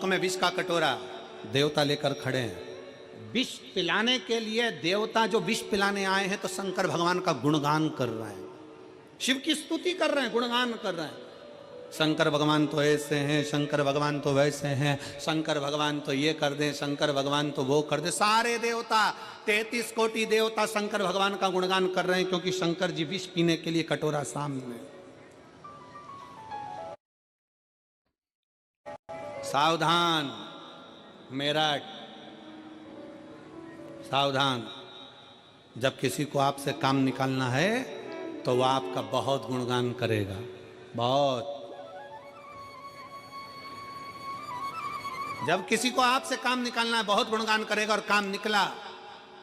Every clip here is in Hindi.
में विष का कटोरा देवता लेकर खड़े हैं। विष पिलाने के लिए देवता जो विष पिलाने आए हैं तो शंकर भगवान का गुणगान कर रहे हैं, शिव की स्तुति कर रहे हैं, गुणगान कर रहे हैं। शंकर भगवान तो ऐसे हैं, शंकर भगवान तो वैसे हैं, शंकर भगवान तो ये कर दें, शंकर भगवान तो वो कर दे। सारे देवता 33 कोटि देवता शंकर भगवान का गुणगान कर रहे हैं, क्योंकि शंकर जी विष पीने के लिए कटोरा सामने। सावधान मेरठ, सावधान। जब किसी को आपसे काम निकालना है तो वह आपका बहुत गुणगान करेगा, बहुत। जब किसी को आपसे काम निकालना है बहुत गुणगान करेगा, और काम निकला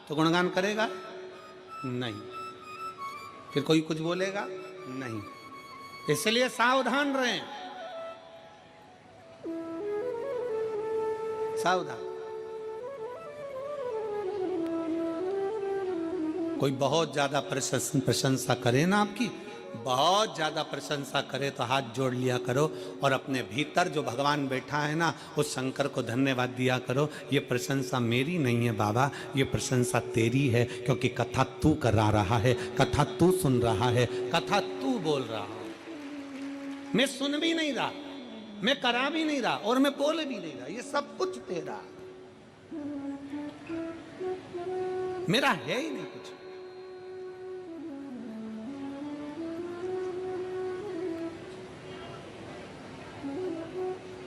तो गुणगान करेगा नहीं, फिर कोई कुछ बोलेगा नहीं। इसलिए सावधान रहें, सावधान। कोई बहुत ज्यादा प्रशंसा करे ना आपकी, बहुत ज्यादा प्रशंसा करे तो हाथ जोड़ लिया करो और अपने भीतर जो भगवान बैठा है ना उस शंकर को धन्यवाद दिया करो। ये प्रशंसा मेरी नहीं है बाबा, ये प्रशंसा तेरी है, क्योंकि कथा तू करा रहा है, कथा तू सुन रहा है, कथा तू बोल रहा है। मैं सुन भी नहीं रहा, मैं करा भी नहीं रहा, और मैं बोल भी नहीं रहा। ये सब कुछ तेरा, मेरा है ही नहीं कुछ।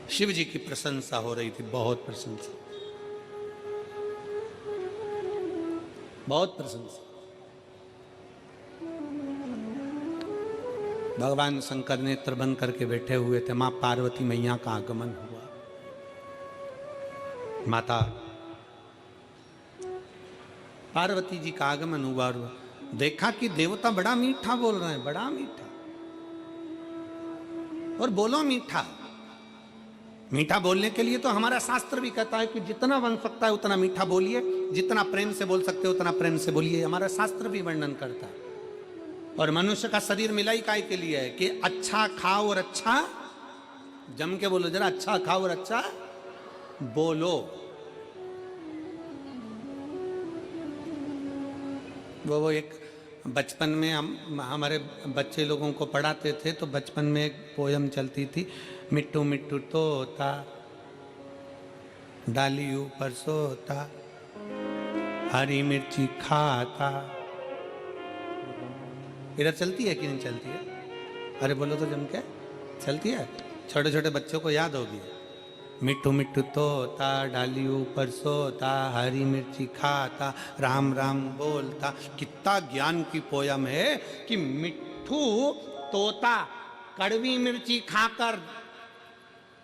शिव जी की प्रशंसा हो रही थी, बहुत प्रशंसा, बहुत प्रशंसा। भगवान शंकर नेत्र बंद करके बैठे हुए थे, मां पार्वती मैया का आगमन हुआ। माता पार्वती जी का आगमन हुआ और देखा कि देवता बड़ा मीठा बोल रहे हैं, बड़ा मीठा। और बोलो मीठा, मीठा बोलने के लिए तो हमारा शास्त्र भी कहता है कि जितना बन सकता है उतना मीठा बोलिए, जितना प्रेम से बोल सकते हो उतना प्रेम से बोलिए। हमारा शास्त्र भी वर्णन करता है। और मनुष्य का शरीर मिलाई काय के लिए है कि अच्छा खाओ और अच्छा, जम के बोलो जरा, अच्छा खाओ और अच्छा बोलो। वो एक बचपन में हम हमारे बच्चे लोगों को पढ़ाते थे, तो बचपन में एक पोयम चलती थी, मिट्टू मिट्टू तोता डाली ऊपर सोता, हरी मिर्ची खाता। इधर चलती है कि नहीं चलती है? अरे बोलो तो जम के, चलती है? छोटे छोटे बच्चों को याद होगी। मिट्टू मिट्टू तोता डाली ऊपर सोता, हरी मिर्ची खाता, राम राम बोलता। कितना ज्ञान की पोयम है कि मिट्टू तोता कड़वी मिर्ची खाकर,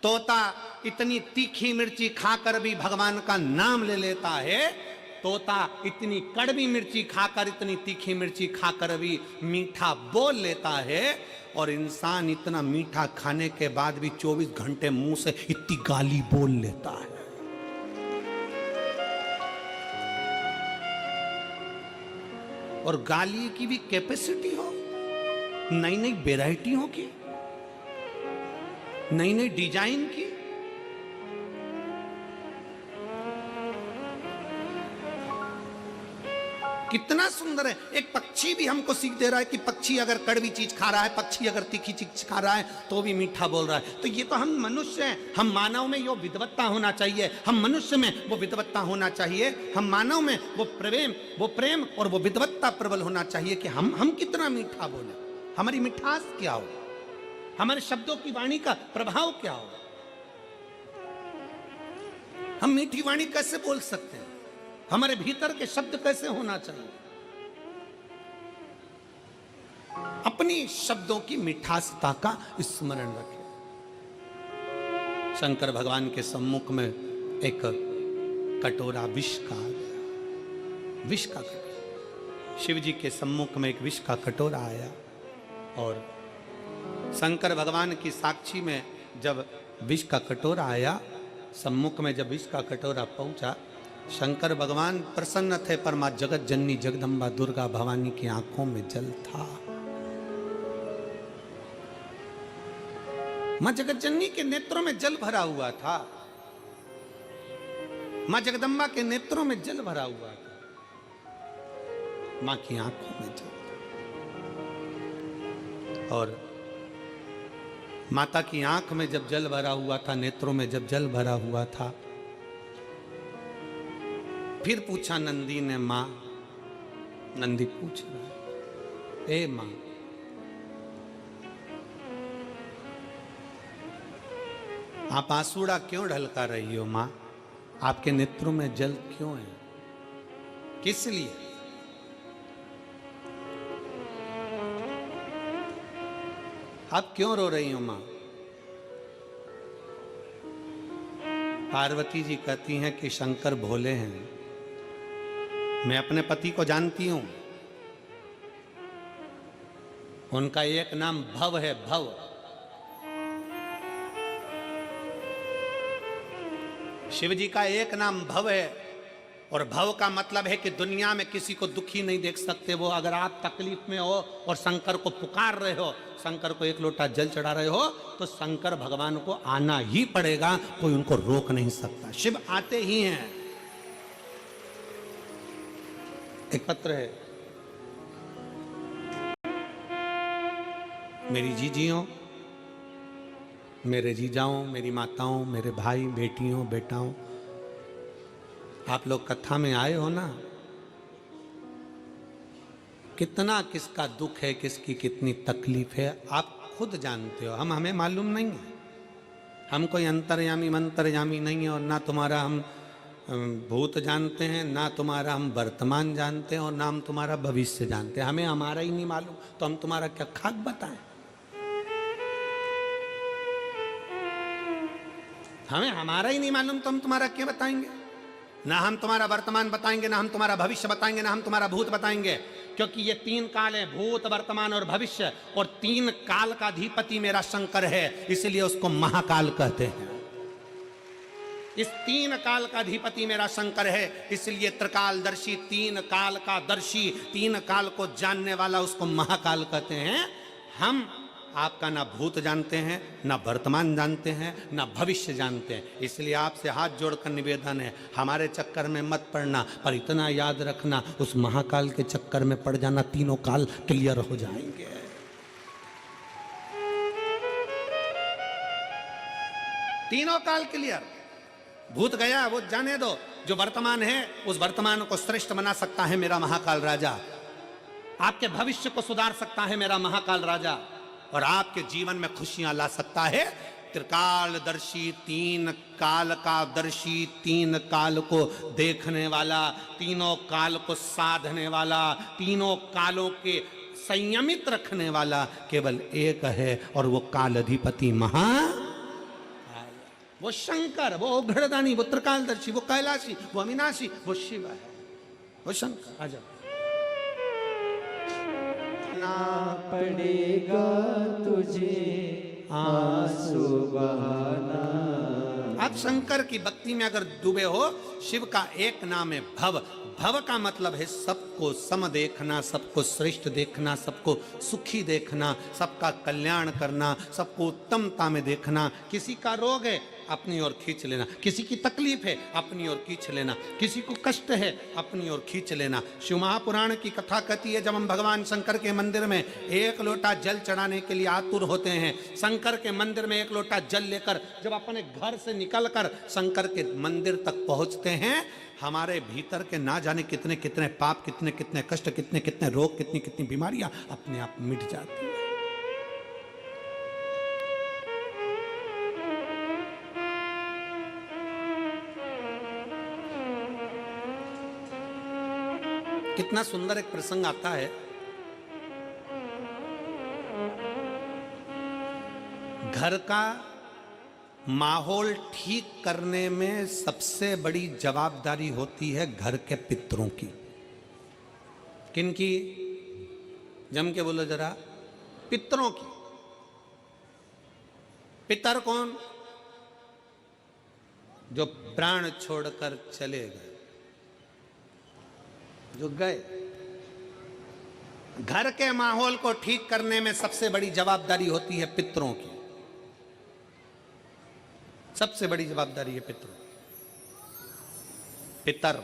तोता इतनी तीखी मिर्ची खाकर भी भगवान का नाम ले लेता है, तोता इतनी कड़वी मिर्ची खाकर, इतनी तीखी मिर्ची खाकर भी मीठा बोल लेता है, और इंसान इतना मीठा खाने के बाद भी 24 घंटे मुंह से इतनी गाली बोल लेता है। और गाली की भी कैपेसिटी हो, नई नई वेराइटी हो की, नई नई डिजाइन की। कितना सुंदर है। एक पक्षी भी हमको सीख दे रहा है कि पक्षी अगर कड़वी चीज खा रहा है, पक्षी अगर तीखी चीज खा रहा है तो भी मीठा बोल रहा है। तो ये तो हम मनुष्य हैं, हम मानव में यो विद्वत्ता होना चाहिए, हम मनुष्य में वो विद्वत्ता होना चाहिए, हम मानव में वो प्रेम और वो विद्वत्ता प्रबल होना चाहिए कि हम कितना मीठा बोले, हमारी मिठास क्या हो, हमारे शब्दों की वाणी का प्रभाव क्या हो। हम मीठी वाणी कैसे बोल सकते हैं, हमारे भीतर के शब्द कैसे होना चाहिए। अपनी शब्दों की मिठासता का स्मरण रखें। शंकर भगवान के सम्मुख में एक कटोरा विष का आ गया, विष का कटोरा। शिव जी के सम्मुख में एक विष का कटोरा आया, और शंकर भगवान की साक्षी में जब विष का कटोरा आया, सम्मुख में जब विष का कटोरा पहुंचा, शंकर भगवान प्रसन्न थे, पर मां जगत जननी जगदम्बा दुर्गा भवानी की आंखों में जल था। मां जगत जननी के नेत्रों में जल भरा हुआ था। मां जगदम्बा के नेत्रों में जल भरा हुआ था, मां की आंखों में जल, और माता की आंख में जब जल भरा हुआ था, नेत्रों में जब जल भरा हुआ था, फिर पूछा नंदी ने, मां, नंदी पूछ रहा है, ए मां, आप आंसुड़ा क्यों ढलका रही हो मां? आपके नेत्रों में जल क्यों है? किस लिए? आप क्यों रो रही हो मां? पार्वती जी कहती हैं कि शंकर भोले हैं, मैं अपने पति को जानती हूं, उनका एक नाम भव है, भव। शिव जी का एक नाम भव है, और भव का मतलब है कि दुनिया में किसी को दुखी नहीं देख सकते वो। अगर आप तकलीफ में हो और शंकर को पुकार रहे हो, शंकर को एक लोटा जल चढ़ा रहे हो, तो शंकर भगवान को आना ही पड़ेगा, कोई उनको रोक नहीं सकता, शिव आते ही हैं। एक पत्र है, मेरी जीजियों, मेरे जीजाओं, मेरी माताओं, मेरे भाई, बेटियों, बेटाओं, आप लोग कथा में आए हो ना, कितना किसका दुख है, किसकी कितनी तकलीफ है, आप खुद जानते हो, हमें मालूम नहीं है। हम कोई अंतर्यामी मंतर्यामी नहीं है, और ना तुम्हारा हम भूत जानते हैं, ना तुम्हारा हम वर्तमान जानते हैं, और ना हम तुम्हारा भविष्य जानते हैं। हमें हमारा ही नहीं मालूम तो हम तुम्हारा क्या खाक बताएं? हमें हमारा ही नहीं मालूम तो हम तुम्हारा क्या बताएंगे? ना हम तुम्हारा वर्तमान बताएंगे, ना हम तुम्हारा भविष्य बताएंगे, ना हम तुम्हारा भूत बताएंगे, क्योंकि ये तीन काल है, भूत, वर्तमान और भविष्य, और तीन काल का अधिपति मेरा शंकर है, इसलिए उसको महाकाल कहते हैं। इस तीन काल का अधिपति मेरा शंकर है, इसलिए त्रिकालदर्शी, तीन काल का दर्शी, तीन काल को जानने वाला, उसको महाकाल कहते हैं। हम आपका ना भूत जानते हैं, ना वर्तमान जानते हैं, ना भविष्य जानते हैं, इसलिए आपसे हाथ जोड़कर निवेदन है, हमारे चक्कर में मत पड़ना, पर इतना याद रखना, उस महाकाल के चक्कर में पड़ जाना, तीनों काल क्लियर हो जाएंगे। तीनों काल क्लियर। भूत गया वो जाने दो, जो वर्तमान है उस वर्तमान को श्रेष्ठ बना सकता है मेरा महाकाल राजा, आपके भविष्य को सुधार सकता है मेरा महाकाल राजा, और आपके जीवन में खुशियां ला सकता है त्रिकालदर्शी, तीन काल का दर्शी, तीन काल को देखने वाला, तीनों काल को साधने वाला, तीनों कालों के संयमित रखने वाला केवल एक है, और वो कालाधिपति वो शंकर, वो घड़दानी, वो त्रिकालदर्शी, वो कैलाशी, वो अविनाशी, वो शिव है, वो शंकर। आजा ना पड़ेगा तुझे आंसू बहाना। आप शंकर की भक्ति में अगर डूबे हो, शिव का एक नाम है भव। भव का मतलब है सबको सम देखना, सबको श्रेष्ठ देखना, सबको सुखी देखना, सबका कल्याण करना, सबको उत्तमता में देखना। किसी का रोग है अपनी ओर खींच लेना, किसी की तकलीफ है अपनी ओर खींच लेना, किसी को कष्ट है अपनी ओर खींच लेना। शिव महापुराण की कथा कहती है, जब हम भगवान शंकर के मंदिर में एक लोटा जल चढ़ाने के लिए आतुर होते हैं, शंकर के मंदिर में एक लोटा जल लेकर जब अपने घर से निकलकर शंकर के मंदिर तक पहुंचते हैं, हमारे भीतर के ना जाने कितने कितने पाप, कितने कितने कष्ट, कितने कितने रोग, कितनी कितनी बीमारियां अपने आप मिट जाती हैं। कितना सुंदर एक प्रसंग आता है, घर का माहौल ठीक करने में सबसे बड़ी जवाबदारी होती है घर के पितरों की। किनकी? जम के बोलो जरा। पितरों की। पितर कौन? जो प्राण छोड़कर चले गए, जो गए। घर के माहौल को ठीक करने में सबसे बड़ी जवाबदारी होती है पितरों की, सबसे बड़ी जवाबदारी है पितरों। पितर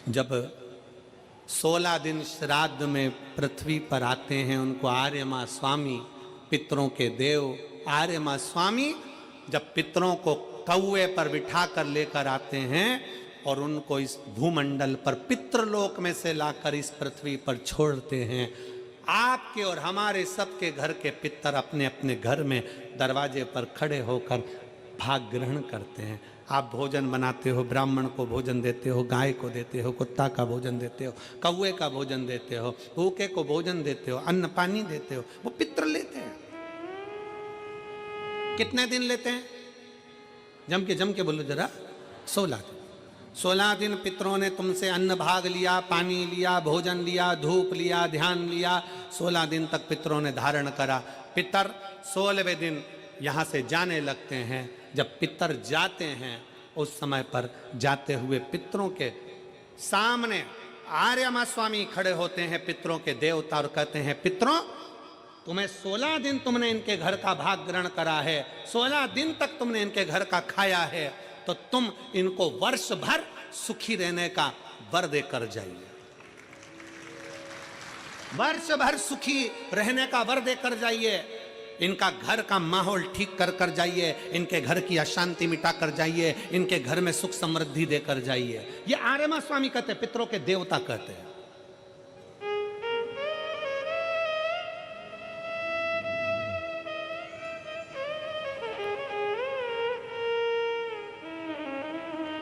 जब 16 दिन श्राद्ध में पृथ्वी पर आते हैं, उनको आर्य माँ स्वामी, पितरों के देव आर्य माँ स्वामी जब पितरों को कौए पर बिठा कर लेकर आते हैं और उनको इस भूमंडल पर पितृलोक में से लाकर इस पृथ्वी पर छोड़ते हैं, आपके और हमारे सबके घर के पितर अपने अपने घर में दरवाजे पर खड़े होकर भाग ग्रहण करते हैं। आप भोजन बनाते हो, ब्राह्मण को भोजन देते हो, गाय को देते हो, कुत्ता का भोजन देते हो, कौए का भोजन देते हो, भूखे को भोजन देते हो, अन्न पानी देते हो, वो पितर लेते हैं। कितने दिन लेते हैं? जम के बोलो जरा। 16 दिन। 16 दिन पितरों ने तुमसे अन्न भाग लिया, पानी लिया, भोजन लिया, धूप लिया, ध्यान लिया। 16 दिन तक पितरों ने धारण करा। पितर 16वें दिन यहाँ से जाने लगते हैं। जब पितर जाते हैं उस समय पर जाते हुए पितरों के सामने आर्य माँ स्वामी खड़े होते हैं, पितरों के देवता, और कहते हैं पितरों, तुम्हें 16 दिन तुमने इनके घर का भाग ग्रहण करा है, 16 दिन तक तुमने इनके घर का खाया है, तो तुम इनको वर्ष भर सुखी रहने का वर देकर जाइए। वर्ष भर सुखी रहने का वर देकर जाइए। इनका घर का माहौल ठीक कर कर जाइए, इनके घर की अशांति मिटा कर जाइए, इनके घर में सुख समृद्धि देकर जाइए। ये आर्यमा स्वामी कहते हैं, पितरों के देवता कहते हैं।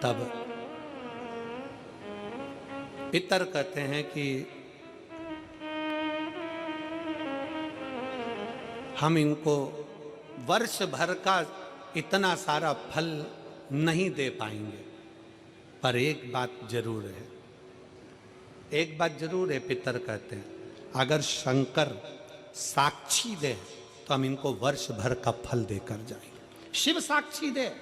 तब पितर कहते हैं कि हम इनको वर्ष भर का इतना सारा फल नहीं दे पाएंगे, पर एक बात जरूर है, एक बात जरूर है। पितर कहते हैं अगर शंकर साक्षी दे तो हम इनको वर्ष भर का फल देकर जाएंगे। शिव साक्षी दे,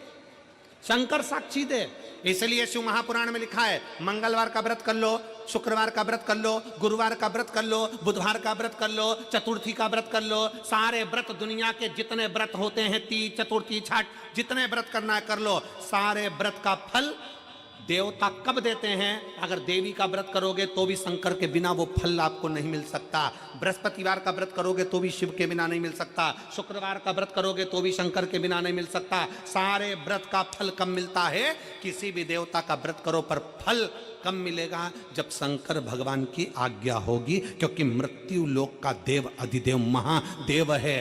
शंकर साक्षी दे। इसलिए शिव महापुराण में लिखा है, मंगलवार का व्रत कर लो, शुक्रवार का व्रत कर लो, गुरुवार का व्रत कर लो, बुधवार का व्रत कर लो, चतुर्थी का व्रत कर लो। सारे व्रत, दुनिया के जितने व्रत होते हैं, तीज, चतुर्थी, छठ, जितने व्रत करना है कर लो। सारे व्रत का फल देवता कब देते हैं? अगर देवी का व्रत करोगे तो भी शंकर के बिना वो फल आपको नहीं मिल सकता। बृहस्पतिवार का व्रत करोगे तो भी शिव के बिना नहीं मिल सकता। शुक्रवार का व्रत करोगे तो भी शंकर के बिना नहीं मिल सकता। सारे व्रत का फल कब मिलता है? किसी भी देवता का व्रत करो पर फल कब मिलेगा? जब शंकर भगवान की आज्ञा होगी, क्योंकि मृत्यु लोक का देव अधिदेव महादेव है।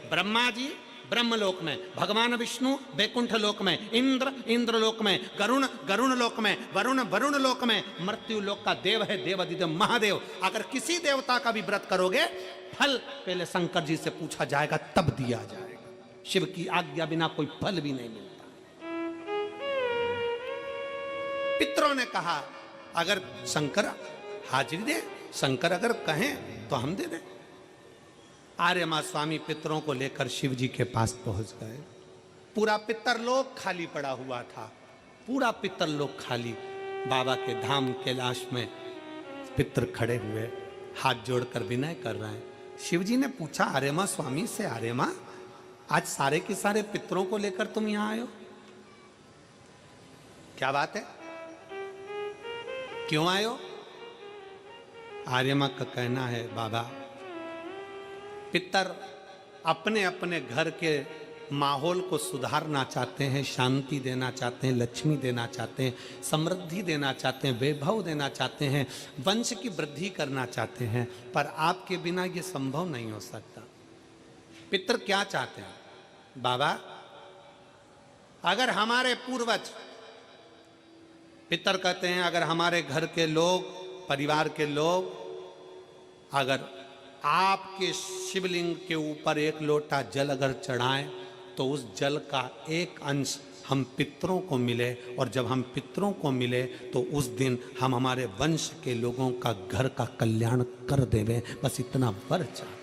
ब्रह्मा जी ब्रह्मलोक में, भगवान विष्णु वैकुंठ लोक में, इंद्र इंद्र लोक में, गरुण गरुण लोक में, वरुण वरुण लोक में, मृत्यु लोक का देव है देव अधिदेव महादेव। अगर किसी देवता का भी व्रत करोगे, फल पहले शंकर जी से पूछा जाएगा, तब दिया जाएगा। शिव की आज्ञा बिना कोई फल भी नहीं मिलता। पितरों ने कहा अगर शंकर हाजिरी दे, शंकर अगर कहें तो हम दे दें। आर्यमा स्वामी पितरों को लेकर शिव जी के पास पहुंच गए। पूरा पितरलोक खाली पड़ा हुआ था, पूरा पितरलोक खाली। बाबा के धाम कैलाश में पितर खड़े हुए, हाथ जोड़कर विनय कर रहे हैं। शिव जी ने पूछा आर्यमा स्वामी से, आर्यमा आज सारे के सारे पितरों को लेकर तुम यहां आए हो, क्या बात है, क्यों आए हो? आर्यमा का कहना है, बाबा पितर अपने अपने घर के माहौल को सुधारना चाहते हैं, शांति देना चाहते हैं, लक्ष्मी देना चाहते हैं, समृद्धि देना चाहते हैं, वैभव देना चाहते हैं, वंश की वृद्धि करना चाहते हैं, पर आपके बिना ये संभव नहीं हो सकता। पितर क्या चाहते हैं? बाबा अगर हमारे पूर्वज, पितर कहते हैं अगर हमारे घर के लोग, परिवार के लोग अगर आपके शिवलिंग के ऊपर एक लोटा जल अगर चढ़ाएं तो उस जल का एक अंश हम पितरों को मिले, और जब हम पितरों को मिले तो उस दिन हम हमारे वंश के लोगों का घर का कल्याण कर देवें। बस इतना वर चाहते।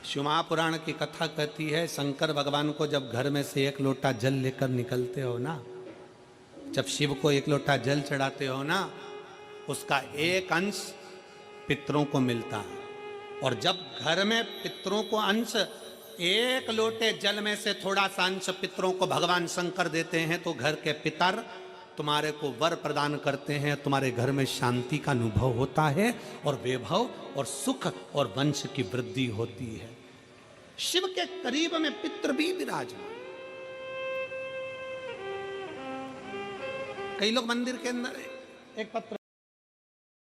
शिव महापुराण की कथा कहती है, शंकर भगवान को जब घर में से एक लोटा जल लेकर निकलते हो ना, जब शिव को एक लोटा जल चढ़ाते हो ना, उसका एक अंश पितरों को मिलता है। और जब घर में पितरों को अंश एक लोटे जल में से थोड़ा सा अंश पितरों को भगवान शंकर देते हैं तो घर के पितर तुम्हारे को वर प्रदान करते हैं, तुम्हारे घर में शांति का अनुभव होता है और वैभव और सुख और वंश की वृद्धि होती है। शिव के करीब में पितृ भी विराजमान। कई लोग मंदिर के अंदर एक पत्र